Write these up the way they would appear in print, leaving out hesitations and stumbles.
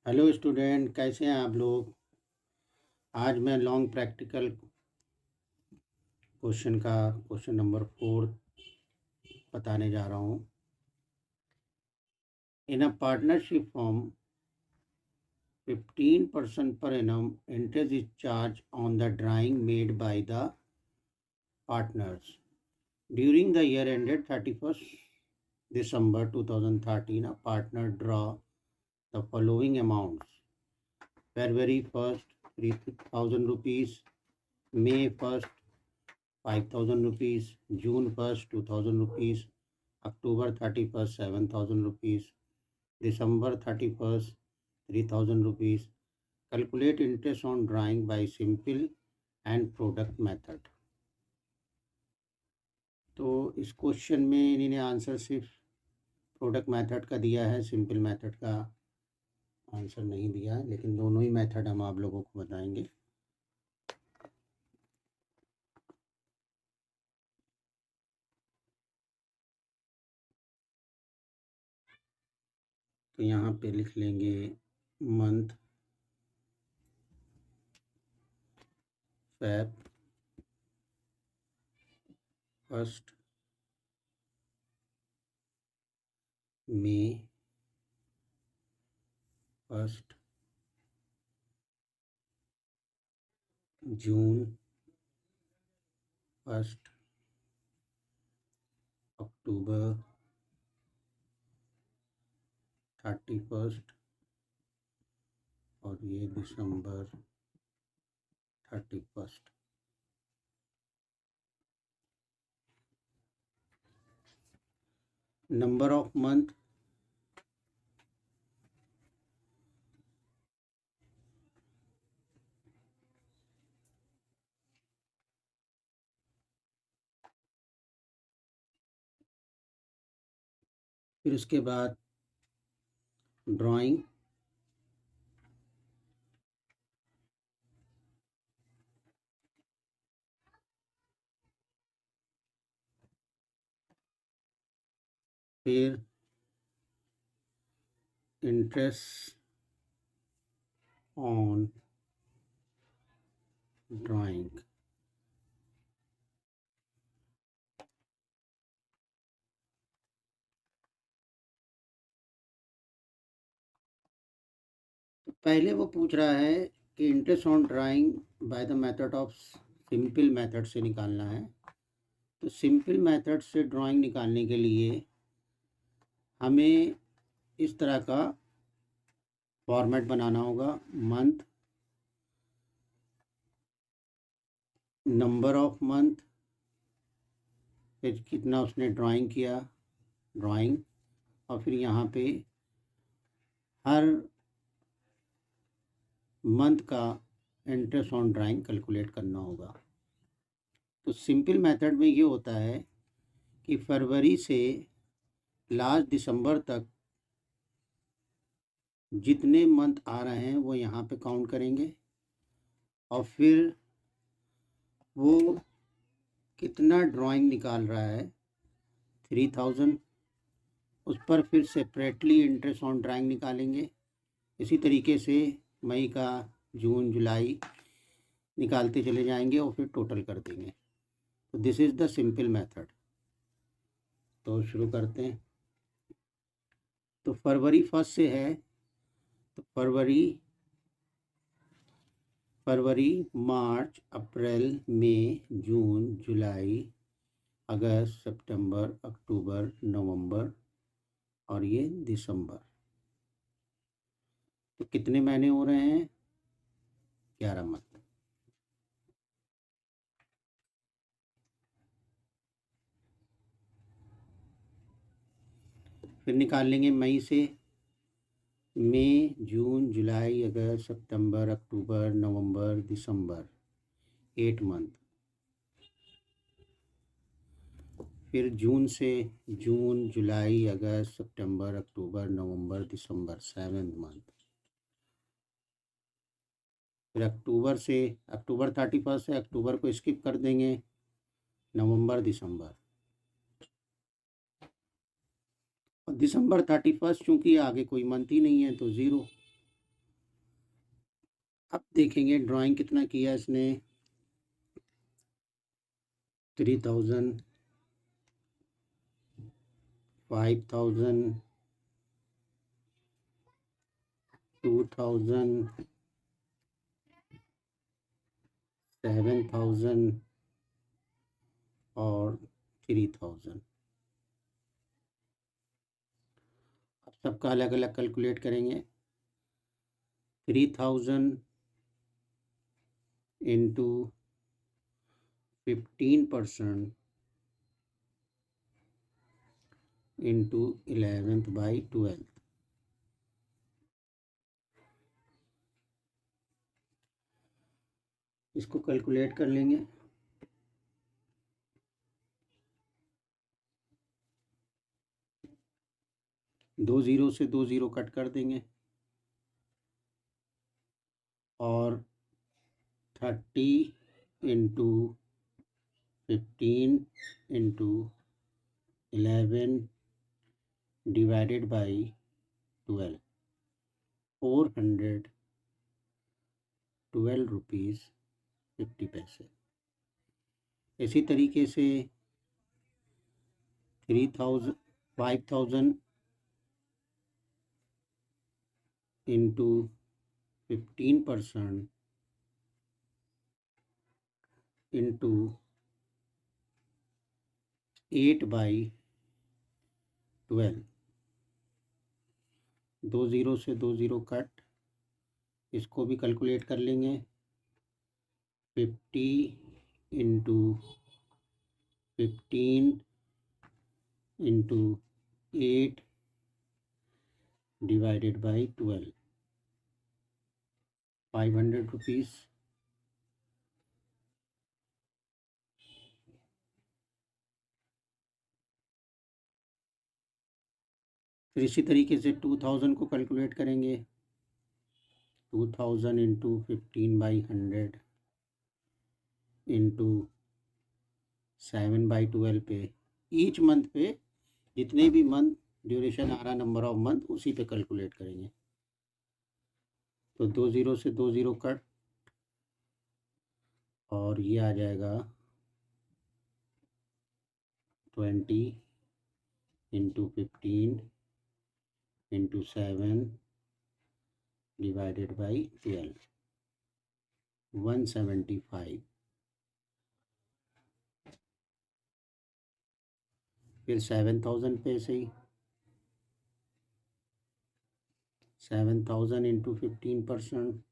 Hello student, कैसे हैं आप लोग। आज मैं लॉन्ग प्रैक्टिकल क्वेश्चन नंबर 4 बताने जा रहा हूँ। In a partnership firm 15% per annum interest is charged on the drawing made by the partners during the year ended 31st December 2013. A partner draw the following amounts: February 1st 3,000 rupees, May 1st 5,000 rupees, June 1st 2,000 rupees, October 31st 7,000 rupees, December 31st 3,000 rupees. Calculate interest on drawing by simple and product method. तो इस question में इन्होंने answer सिर्फ product method का दिया है, simple method का answer नहीं दिया है, लेकिन दोनों ही मेथड हम आप लोगों को बताएंगे। तो यहाँ पे लिख लेंगे मंथ फेब फर्स्ट, मे फर्स्ट, जून फर्स्ट, अक्टूबर 31st और ये दिसंबर 31st। नंबर ऑफ मंथ फिर उसके बाद ड्राइंग, फिर इंटरेस्ट ऑन ड्राइंग, तो पहले वो पूछ रहा है कि interest on drawing by the method of simple method से निकालना है। तो सिंपल मेथड से ड्राइंग निकालने के लिए हमें इस तरह का फॉर्मेट बनाना होगा। मंथ, नंबर ऑफ मंथ, फिर कितना उसने ड्राइंग किया, ड्राइंग, और फिर यहाँ पे हर मंथ का इंटरेस्ट ऑन ड्राइंग कैलकुलेट करना होगा। तो सिंपल मेथड में ये होता है कि फरवरी से लास्ट दिसंबर तक जितने मंथ आ रहे हैं वो यहाँ पे काउंट करेंगे, और फिर वो कितना ड्राइंग निकाल रहा है 3,000, उस पर फिर सेपरेटली इंटरेस्ट ऑन ड्राइंग निकालेंगे। इसी तरीके से मई का, जून, जुलाई निकालते चले जाएंगे और फिर टोटल कर देंगे। तो this is the simple method. तो शुरू करते हैं। तो फरवरी फर्स्ट से है, तो फरवरी, मार्च, अप्रैल, मई, जून, जुलाई, अगस्त, सितंबर, अक्टूबर, नवंबर और ये दिसंबर। तो कितने महीने हो रहे हैं? 11 मंथ। फिर निकाल लेंगे मई से, मई, जून, जुलाई, अगस्त, सितंबर, अक्टूबर, नवंबर, दिसंबर, 8 मंथ। फिर जून से, जून, जुलाई, अगस्त, सितंबर, अक्टूबर, नवंबर, दिसंबर, 7 मंथ। फिर अक्टूबर से, अक्टूबर 31st से अक्टूबर को स्किप कर देंगे, नवंबर, दिसंबर, और दिसंबर 31st चूँकि आगे कोई मंथ ही नहीं है तो 0। अब देखेंगे ड्राइंग कितना किया इसने। 3000, 5000, 2000, 7000 और 3000। अब सबका अलग अलग कैलकुलेट करेंगे। 3000 इंटू 15% इंटू 11/12। इसको कैलकुलेट कर लेंगे। दो ज़ीरो से दो ज़ीरो कट कर देंगे और 30 into 15 into 11 divided by 12, 412 rupees 50 पैसे। इसी तरीके से 5000 इंटू 15% इंटू 8/12, दो ज़ीरो से दो ज़ीरो कट। इसको भी कैलकुलेट कर लेंगे। 50 into 15 into 8 divided by 12, 500 rupees. फिर इसी तरीके से 2000 को कैलकुलेट करेंगे। 2000 इंटू 15/100 इंटू 7/12 पे, ईच मंथ पे जितने भी मंथ ड्यूरेशन आ रहा नंबर ऑफ मंथ उसी पे कैलकुलेट करेंगे। तो दो ज़ीरो से दो ज़ीरो कट और ये आ जाएगा 20 इंटू 15 इंटू 7 डिवाइडेड बाई 12, 175। फिर 7000 पे से ही 7000 इंटू 15%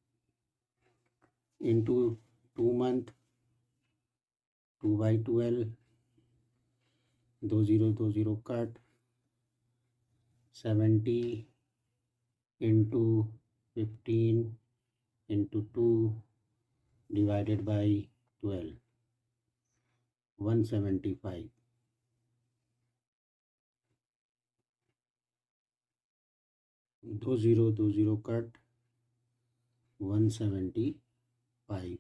इंटू 2 मंथ, 2/12, दो zero cut, 70 into 15 into 2 divided by 12, 175। दो ज़ीरो कट, 175।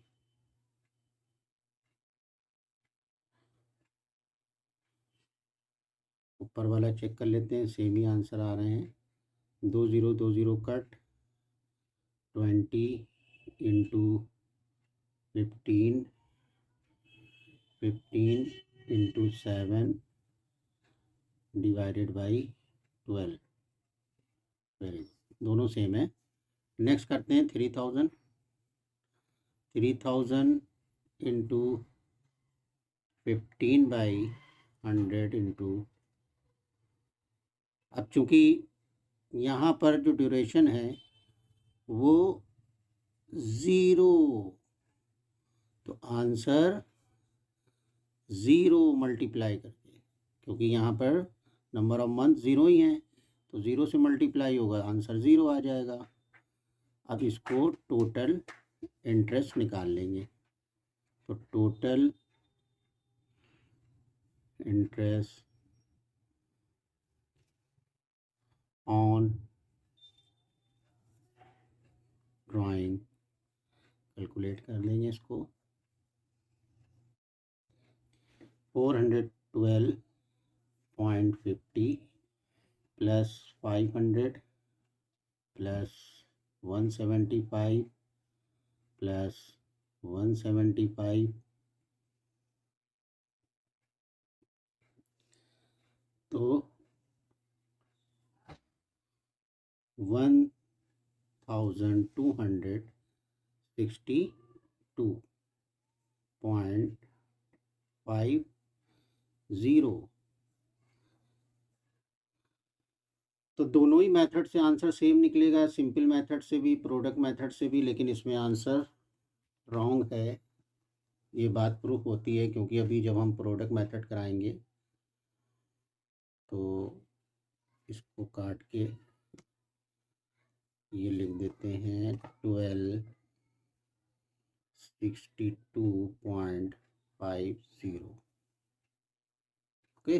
ऊपर वाला चेक कर लेते हैं, सेम ही आंसर आ रहे हैं। दो zero cut, 20 into 15 into 7 divided by 12। Very good, दोनों सेम है। नेक्स्ट करते हैं 3000 इंटू 15/100 इंटू। अब चूँकि यहाँ पर जो ड्यूरेशन है वो 0, तो आंसर 0 मल्टीप्लाई करके, क्योंकि यहाँ पर नंबर ऑफ मंथ 0 ही हैं, तो 0 से मल्टीप्लाई होगा, आंसर 0 आ जाएगा। अब इसको टोटल इंटरेस्ट निकाल लेंगे। तो total interest on drawing calculate कर लेंगे इसको। 412.50 प्लस 500 प्लस 175 प्लस 175, तो 1262.50। तो दोनों ही मेथड से आंसर सेम निकलेगा, सिंपल मेथड से भी, प्रोडक्ट मेथड से भी, लेकिन इसमें आंसर रॉन्ग है। ये बात प्रूफ होती है क्योंकि अभी जब हम प्रोडक्ट मेथड कराएंगे तो इसको काट के ये लिख देते हैं 1262.50। Okay,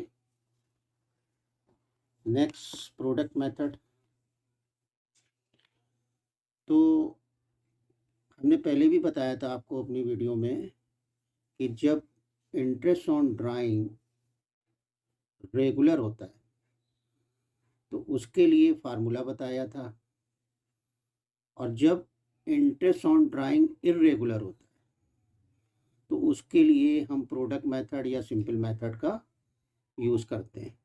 next product method. तो हमने पहले भी बताया था आपको अपनी वीडियो में कि जब इंटरेस्ट ऑन ड्राइंग रेगुलर होता है तो उसके लिए फार्मूला बताया था, और जब इंटरेस्ट ऑन ड्राइंग इरेगुलर होता है तो उसके लिए हम प्रोडक्ट मेथड या सिंपल मेथड का यूज़ करते हैं।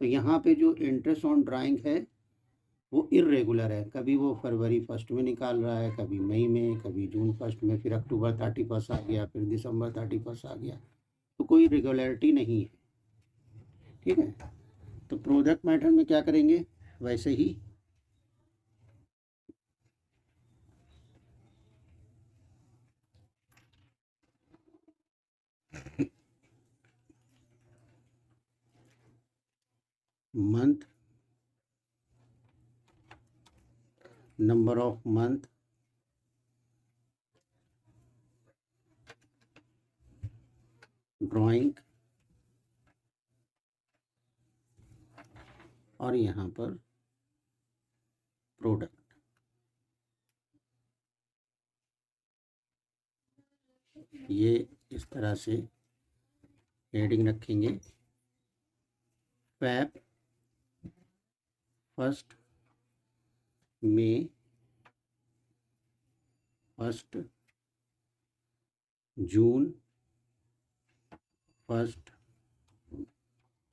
तो यहाँ पे जो इंटरेस्ट ऑन ड्राइंग है वो इरेगुलर है, कभी वो फरवरी 1 में निकाल रहा है, कभी मई में, कभी जून 1 में, फिर अक्टूबर 31 आ गया, फिर दिसंबर 31 आ गया, तो कोई रेगुलरिटी नहीं है। ठीक है, तो प्रोडक्ट मेथड में क्या करेंगे, वैसे ही month, number of month, drawing, और यहाँ पर प्रोडक्ट। ये इस तरह से हेडिंग रखेंगे, फैब 1 मई, 1 जून, 1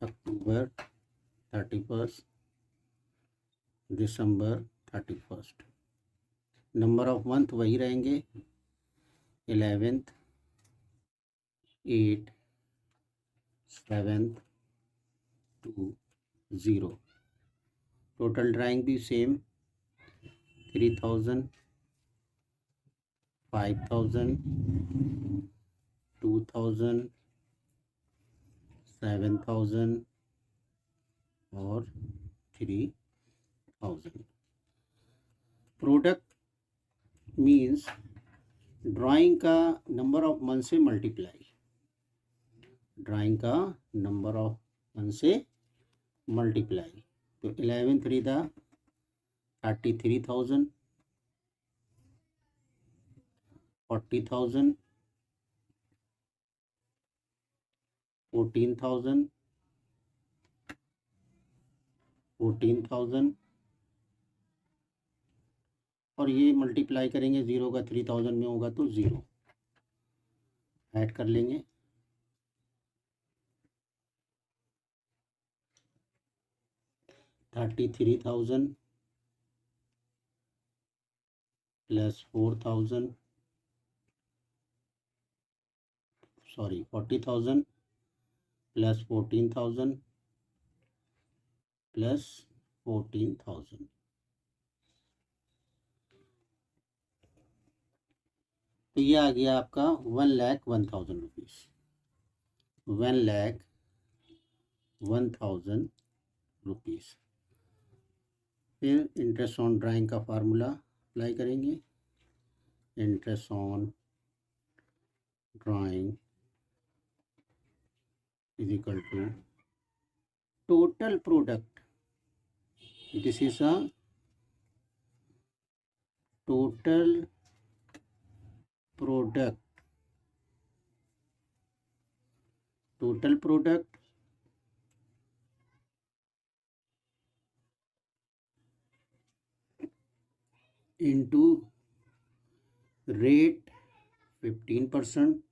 अक्टूबर 31, दिसंबर 31। नंबर ऑफ मंथ वही रहेंगे, 11th, 8, 7, 2, 0। टोटल ड्राइंग भी सेम, 3000, 5000, 2000, 7000 और 3000। प्रोडक्ट मीन्स ड्राइंग का नंबर ऑफ मंथ से मल्टीप्लाई, ड्राइंग का नंबर ऑफ मंथ से मल्टीप्लाई। तो 11 3 33,000, 40,000, 14,000, 14,000, और ये मल्टीप्लाई करेंगे, 0 का 3000 में होगा तो 0 ऐड कर लेंगे, 33,000 प्लस 4,000, सॉरी 40,000 प्लस 14,000 प्लस 14,000। तो ये आ गया आपका 1,01,000 रुपीज़, 1,01,000 रुपीज़। फिर इंटरेस्ट ऑन ड्राइंग का फार्मूला अप्लाई करेंगे, interest on drawing is equal to total product, this is a total product, total product into rate 15%,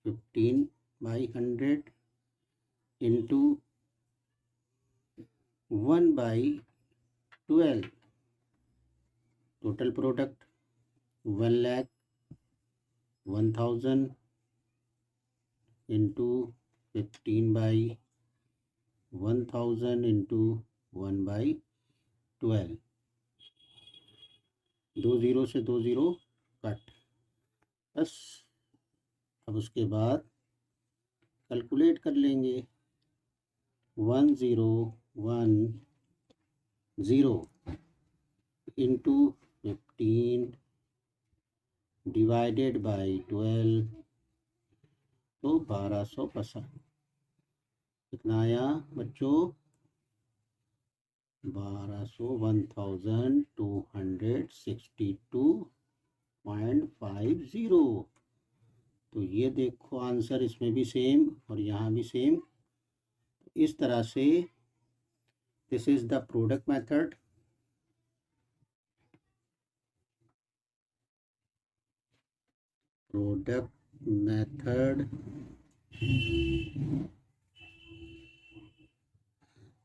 15 by 100 into 1 by 12. Total product 1 lakh 1000 into 15 by 1000 into 1 by 12. 2 0 से 2 0 cut. बस अब उसके बाद calculate कर लेंगे। 1010 into 15 divided by 12, तो 1250। कितना आया बच्चों? 1262.50। तो ये देखो आंसर इसमें भी सेम और यहाँ भी सेम। इस तरह से this is the product method. Product method.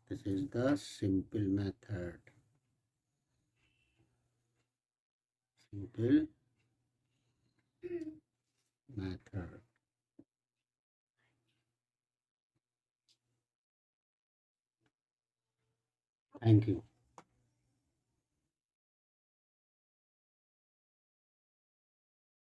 This is the simple method. Simple method. Thank you.